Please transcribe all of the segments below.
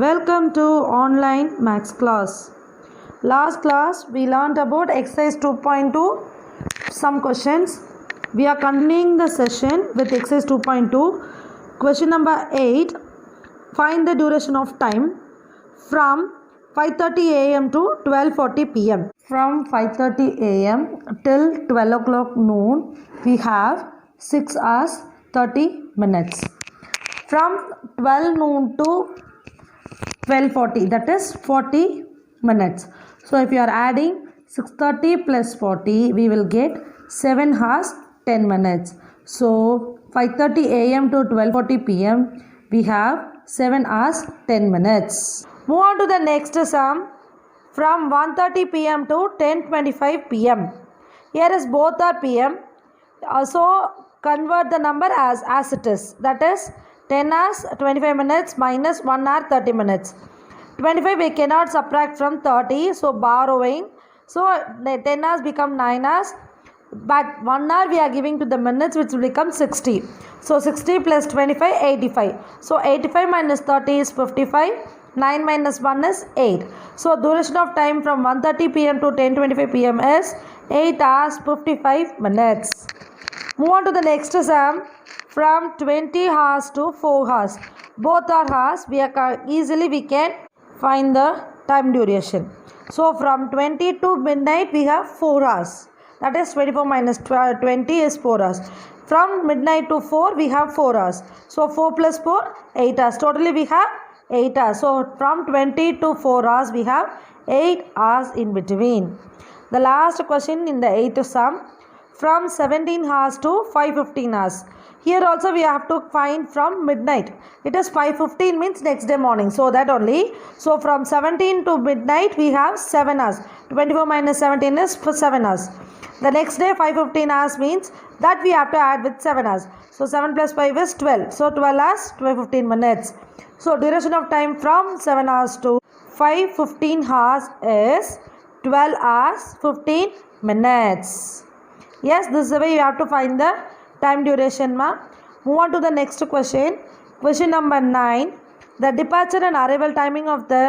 Welcome to online maths class. Last class we learned about exercise 2.2 some questions. We are continuing the session with exercise 2.2. Question number 8. Find the duration of time from 5:30 a.m. to 12:40 p.m. From 5:30 a.m. till 12 o'clock noon we have 6 hours 30 minutes. From 12 noon to 12:40, that is 40 minutes. So if you are adding 6:30 plus 40, we will get 7 hours 10 minutes. So 5:30 a.m. to 12:40 p.m. we have 7 hours 10 minutes. Move on to the next sum. From 1:30 p.m. to 10:25 p.m. Here is both are p.m. Also convert the number as it is. That is 10 hours 25 minutes minus 1 hour 30 minutes. 25 we cannot subtract from 30, so borrowing. So 10 hours become 9 hours, but 1 hour we are giving to the minutes, which will become 60. So 60 plus 25, 85. So 85 minus 30 is 55. 9 minus 1 is 8. So duration of time from 1:30 p.m. to 10:25 p.m. is 8 hours 55 minutes. Move on to the next sum. From 20 hours to 4 hours. Both are hours. We can find the time duration. So from 20 to midnight we have 4 hours. That is 24 minus 20 is 4 hours. From midnight to 4 we have 4 hours. So 4 plus 4, 8 hours. Totally we have 8 hours. So from 20 to 4 hours we have 8 hours in between. The last question in the 8th sum. From 17 hours to 5:15 hours. Here also we have to find from midnight. It is 5:15 means next day morning. So that only. So from 17 to midnight we have 7 hours. 24 minus 17 is for 7 hours. The next day 5:15 hours means that we have to add with 7 hours. So 7 plus 5 is 12. So 12 hours 12:15 minutes. So duration of time from 7 hours to 5:15 hours is 12 hours 15 minutes. Yes, this is the way you have to find the time duration, ma. Move on to the next question. Question number 9. The departure and arrival timing of the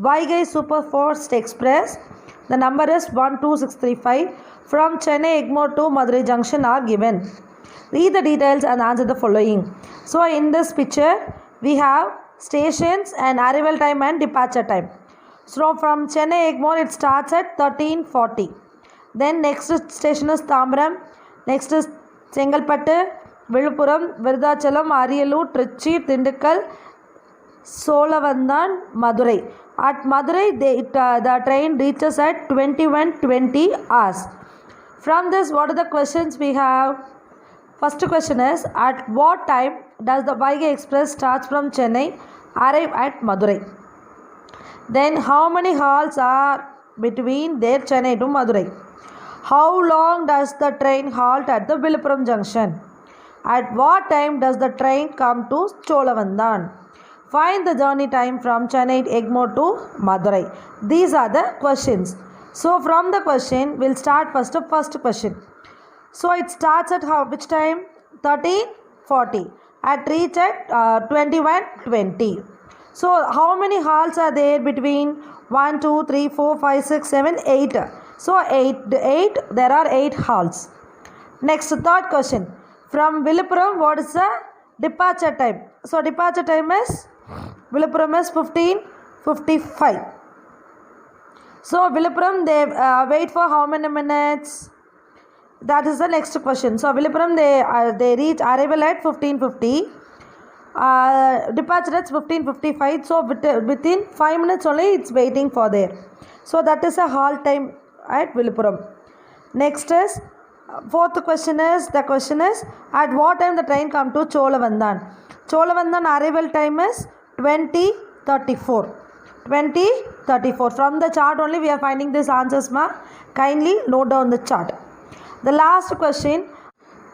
Vaigai Superfast Express. The number is 12635. From Chennai Egmore to Madurai Junction are given. Read the details and answer the following. So in this picture, we have stations and arrival time and departure time. So from Chennai Egmore, it starts at 13:40. Then next station is Tambaram. Next is Chengalpattu, Viluppuram, Virudhachalam, Ariyalur, Trichy, Tindikkal, Solavandan, Madurai. At Madurai, the train reaches at 21:20 hours. From this, what are the questions we have? First question is, at what time does the Vaigai Express starts from Chennai arrive at Madurai? Then how many halts are between their Chennai to Madurai? How long does the train halt at the Viluppuram junction? At what time does the train come to Cholavandan? Find the journey time from Chennai Egmore to Madurai. These are the questions. So from the question, we'll start first question. So it starts at which time? 13:40. At reach at 21:20. So how many halts are there between 1, 2, 3, 4, 5, 6, 7, 8? So 8, there are 8 halts. Next, third question. From Viluppuram, what is the departure time? So departure time is, Viluppuram is 15:55. So Viluppuram, they wait for how many minutes? That is the next question. So Viluppuram, they reach arrival at 15:50. Departure at 15:55. So within 5 minutes only it's waiting for there. So that is a halt time at Viluppuram. Next is fourth question is, the question is, at what time the train come to Cholavandan? Cholavandan arrival time is 20:34. 20:34. From the chart only we are finding these answers, ma. Kindly note down the chart. The last question,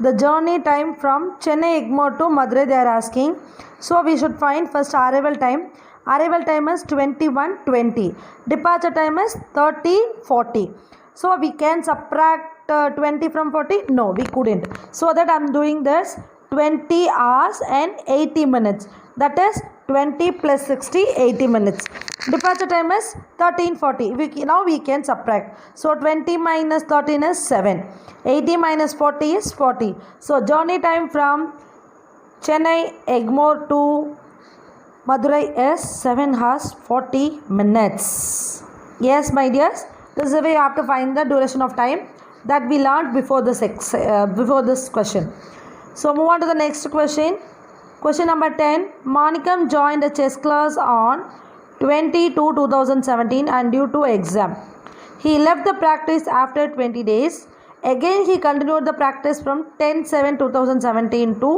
the journey time from Chennai Egmore to Madurai they are asking. So we should find first arrival time. Arrival time is 21:20. Departure time is 13:40. So we can subtract 20 from 40? No, we couldn't. So that I am doing this 20 hours and 80 minutes. That is 20 plus 60, 80 minutes. Departure time is 13:40. Now we can subtract. So 20 minus 13 is 7. 80 minus 40 is 40. So journey time from Chennai Egmore to Madurai is 7 hours 40 minutes. Yes, my dears, this is the way you have to find the duration of time that we learned before this question. So move on to the next question. Question number 10. Manikam joined a chess class on 20/2/2017 and due to exam. He left the practice after 20 days. Again, he continued the practice from 10/7/2017 to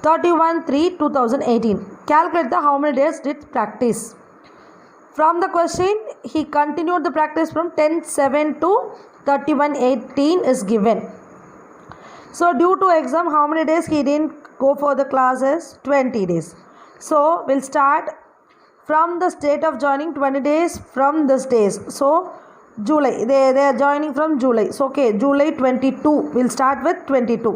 31/3/2018. Calculate the how many days did practice. From the question, he continued the practice from 10/7 to 31/18 is given. So due to exam, how many days he didn't go for the classes? 20 days. So we'll start from the date of joining, 20 days from this days. So July, they are joining from July. So okay, July 22, we'll start with 22.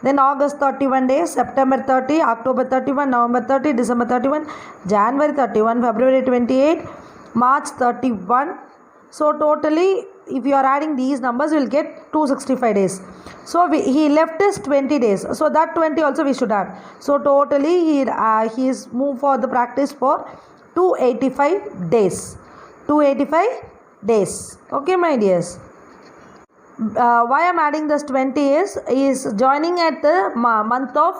Then August 31 days, September 30, October 31, November 30, December 31, January 31, February 28, March 31. So totally, if you are adding these numbers, we will get 265 days. So he left us 20 days. So that 20 also we should add. So totally, he is moved for the practice for 285 days. 285 days. Okay, my dears. Why I am adding this 20 is joining at the month of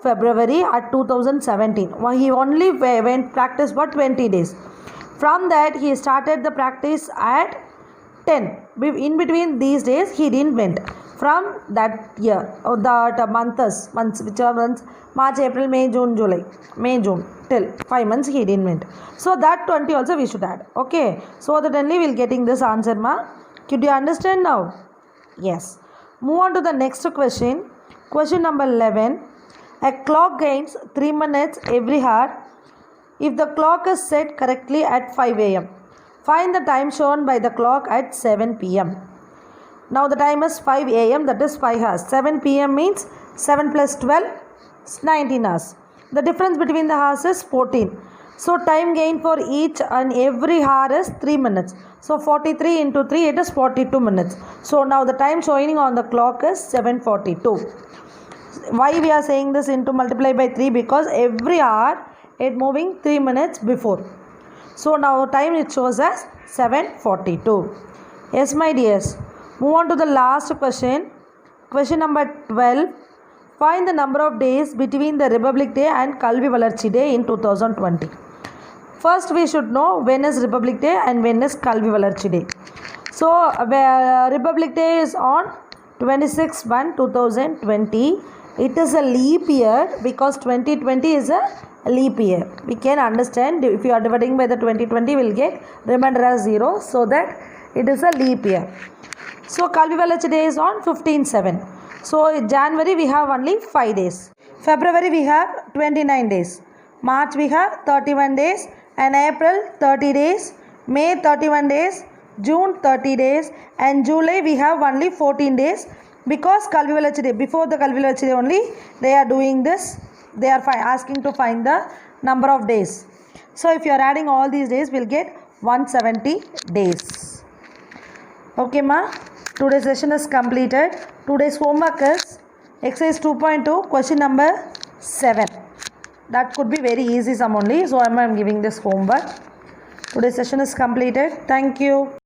February at 2017. He only went practice for 20 days. From that, he started the practice at 10. In between these days, he didn't went. From that year, or that months, which are months, March, April, May, June, July, May, June, till 5 months he didn't went. So that 20 also we should add. Okay. So that only we'll getting this answer, ma. Could you understand now? Yes. Move on to the next question. Question number 11. A clock gains 3 minutes every hour if the clock is set correctly at 5 a.m. Find the time shown by the clock at 7 p.m. Now the time is 5 a.m. that is 5 hours. 7 p.m. means 7 plus 12 is 19 hours. The difference between the hours is 14. So time gain for each and every hour is 3 minutes. So 43 into 3, it is 42 minutes. So now the time showing on the clock is 7:42. Why we are saying this into multiply by 3? Because every hour it moving 3 minutes before. So now time it shows as 7:42. Yes, my dears. Move on to the last question. Question number 12. Find the number of days between the Republic Day and Kalvi Valarchi Day in 2020. First, we should know when is Republic Day and when is Kalvi Valarchi Day. So, Republic Day is on 26/1/2020. It is a leap year because 2020 is a leap year. We can understand if you are dividing by the 2020, we will get remainder as 0. So that it is a leap year. So, Kalvi Valarchi Day is on 15/7. So, in January we have only 5 days. February we have 29 days. March we have 31 days. And April 30 days. May 31 days. June 30 days. And July we have only 14 days. Because Kalvi Valarchi Day, before the Kalvi Valarchi Day only, they are doing this. They are asking to find the number of days. So, if you are adding all these days, we will get 170 days. Okay, ma. Today's session is completed. Today's homework is exercise 2.2, question number 7. That could be very easy sum only. So, I am giving this homework. Today's session is completed. Thank you.